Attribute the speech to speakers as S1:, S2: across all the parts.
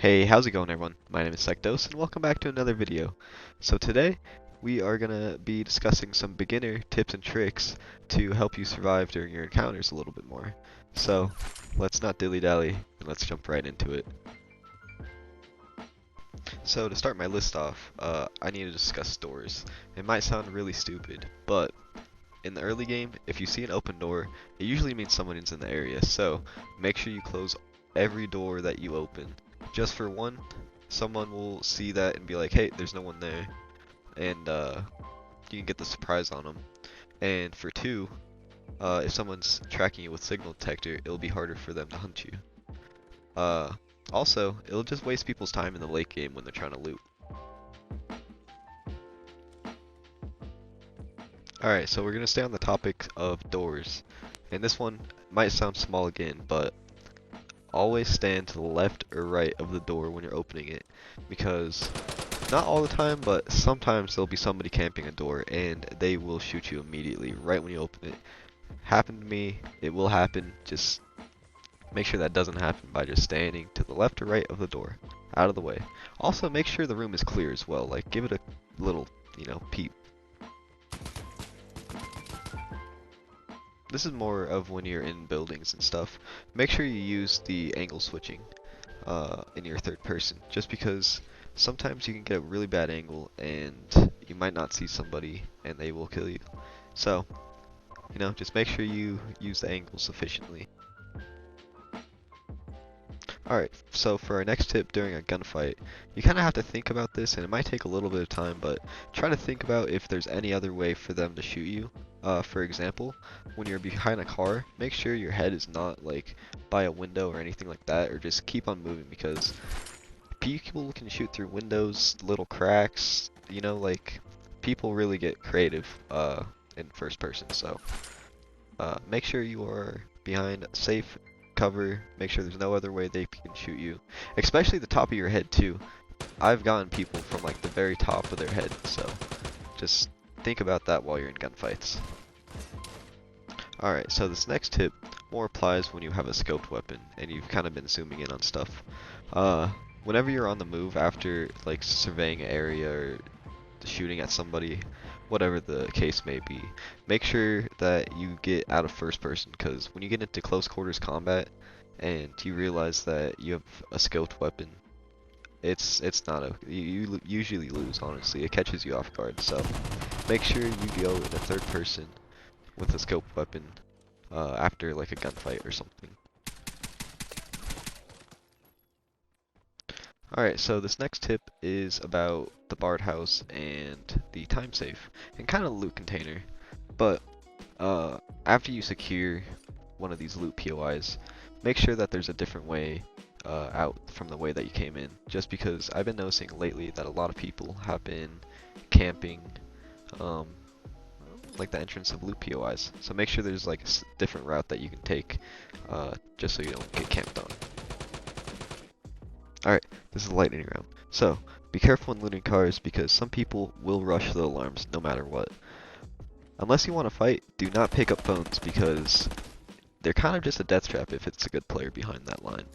S1: Hey, how's it going everyone? My name is Sectos and welcome back to another video. So today we are gonna be discussing some beginner tips and tricks to help you survive during your encounters a little bit more. So let's not dilly-dally and let's jump right into it. So to start my list off, I need to discuss doors. It might sound really stupid, but in the early game, if you see an open door, it usually means someone is in the area. So make sure you close every door that you open. Just for one, someone will see that and be like, hey, there's no one there. And you can get the surprise on them. And for two, if someone's tracking you with signal detector, it'll be harder for them to hunt you. Uh, Also, it'll just waste people's time in the late game when they're trying to loot. Alright, so we're going to stay on the topic of doors. And this one might sound small again, but always stand to the left or right of the door when you're opening it. Because not all the time, but sometimes there'll be somebody camping a door and they will shoot you immediately right when you open it. Happened to me, it will happen. Just make sure that doesn't happen by just standing to the left or right of the door, out of the way. Also, make sure the room is clear as well. Like, give it a little, peep. This is more of when you're in buildings and stuff. Make sure you use the angle switching in your third person, just because sometimes you can get a really bad angle and you might not see somebody and they will kill you. So, just make sure you use the angle sufficiently. Alright, so for our next tip during a gunfight, you kind of have to think about this, and it might take a little bit of time, but try to think about if there's any other way for them to shoot you. For example, when you're behind a car, make sure your head is not like by a window or anything like that, or just keep on moving, because people can shoot through windows, little cracks, like people really get creative in first person, so make sure you are behind safe cover, make sure there's no other way they can shoot you, especially the top of your head too. I've gotten people from like the very top of their head, so just think about that while you're in gunfights. Alright, so this next tip more applies when you have a scoped weapon and you've kind of been zooming in on stuff. Whenever you're on the move after like surveying an area or shooting at somebody, whatever the case may be, make sure that you get out of first person, because when you get into close quarters combat and you realize that you have a scoped weapon, it's not a you usually lose. Honestly, it catches you off guard. So make sure you go in a third person with a scoped weapon after like a gunfight or something. Alright, so this next tip is about the barred house and the time safe, and kind of the loot container. But after you secure one of these loot POIs, make sure that there's a different way out from the way that you came in. Just because I've been noticing lately that a lot of people have been camping like the entrance of loot POIs. So make sure there's like a different route that you can take just so you don't get camped on. Alright, this is a lightning round. So, be careful when looting cars because some people will rush the alarms no matter what. Unless you want to fight, do not pick up phones because they're kind of just a death trap if it's a good player behind that line.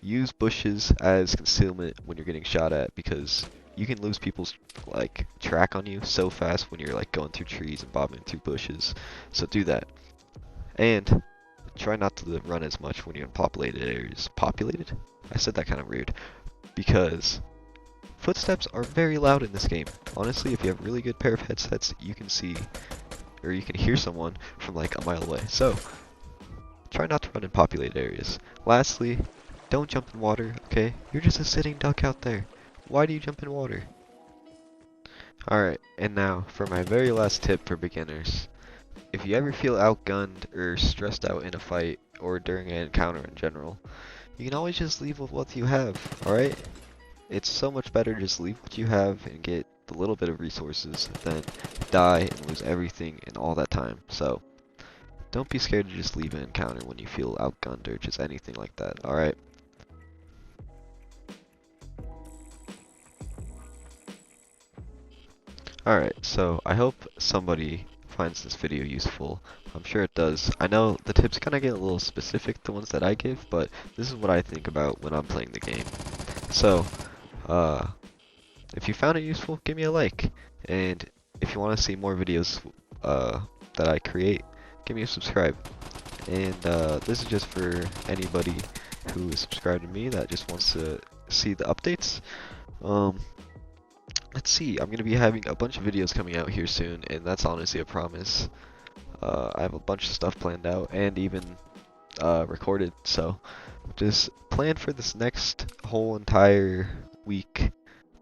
S1: Use bushes as concealment when you're getting shot at because you can lose people's like track on you so fast when you're like going through trees and bobbing through bushes. So do that. And try not to run as much when you're in populated areas. Populated? I said that kind of weird. Because footsteps are very loud in this game. Honestly, if you have a really good pair of headsets, you can see, or you can hear someone from like a mile away. So, try not to run in populated areas. Lastly, don't jump in water, okay? You're just a sitting duck out there. Why do you jump in water? Alright, and now, for my very last tip for beginners. If you ever feel outgunned or stressed out in a fight, or during an encounter in general, you can always just leave with what you have, alright? It's so much better to just leave what you have and get the little bit of resources than die and lose everything in all that time. So, don't be scared to just leave an encounter when you feel outgunned or just anything like that, alright? Alright, so I hope somebody finds this video useful. I'm sure it does. I know the tips kind of get a little specific, the ones that I give, but this is what I think about when I'm playing the game. So, if you found it useful, give me a like. And if you want to see more videos that I create, give me a subscribe. And this is just for anybody who is subscribed to me that just wants to see the updates. Let's see, I'm going to be having a bunch of videos coming out here soon, and that's honestly a promise. I have a bunch of stuff planned out and even recorded, so just plan for this next whole entire week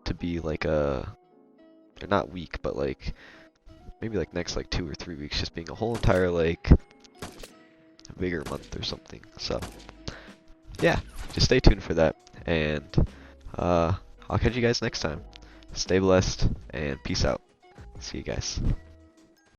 S1: to be like or not week, but like maybe like next like 2 or 3 weeks just being a whole entire like Vigor month or something. So yeah, just stay tuned for that, and I'll catch you guys next time. Stay blessed and peace out. See you guys.